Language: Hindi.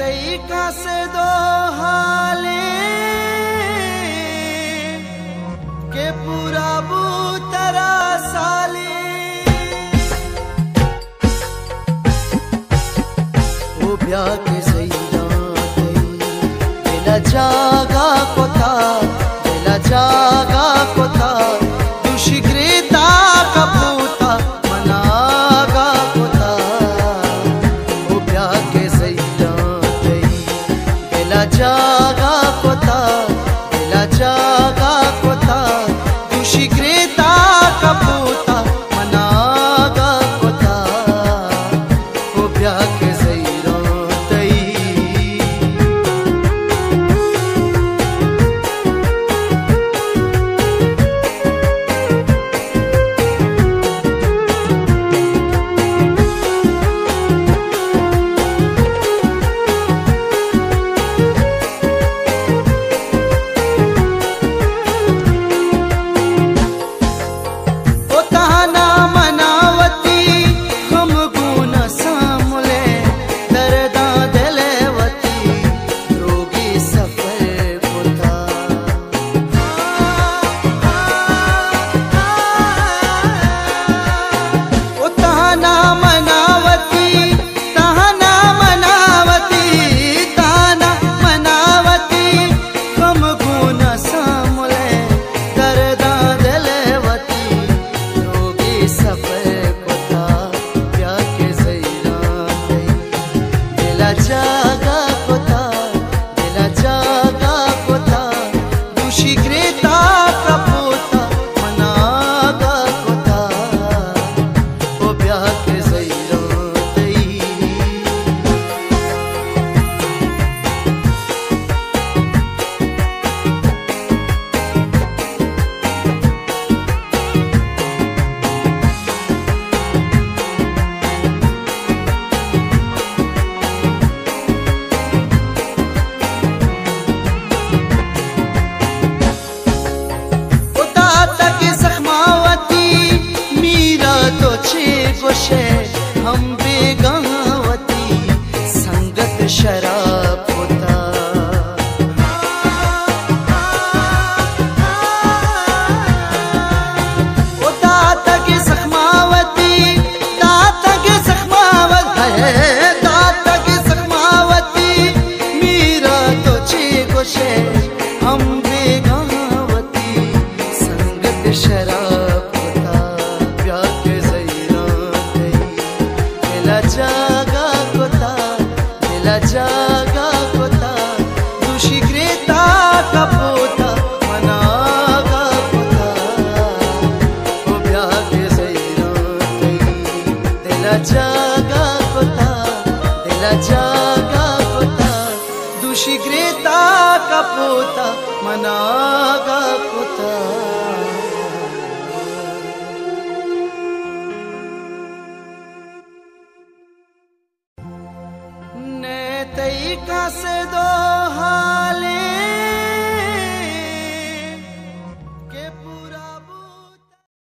तरीका से दो हाले के पूरा बूतरा साले वो ब्याह के सैया दिला जागा को था दिला जागा को था दुशिग्रेता कपूता मनागा को था वो ब्याह के सैया दिला जागा को था दिला जागा को था दुशिग्रेता कपूता मनागा को था वो ब्याह के हम बेगहावती संगत शराब होता ओ दाता की सखमावती दाता की सखमावत है दाता की सखमावती मीरा तो ची गोशे हम बेगहावती संगत शराब जागा को था दिला जागा को था दुशिग्रेता कपूता मनागा को था वो ब्याह के सैया दिला जागा को था दिला जागा को था दुशिग्रेता कपूता मनागा को था तरीका से दो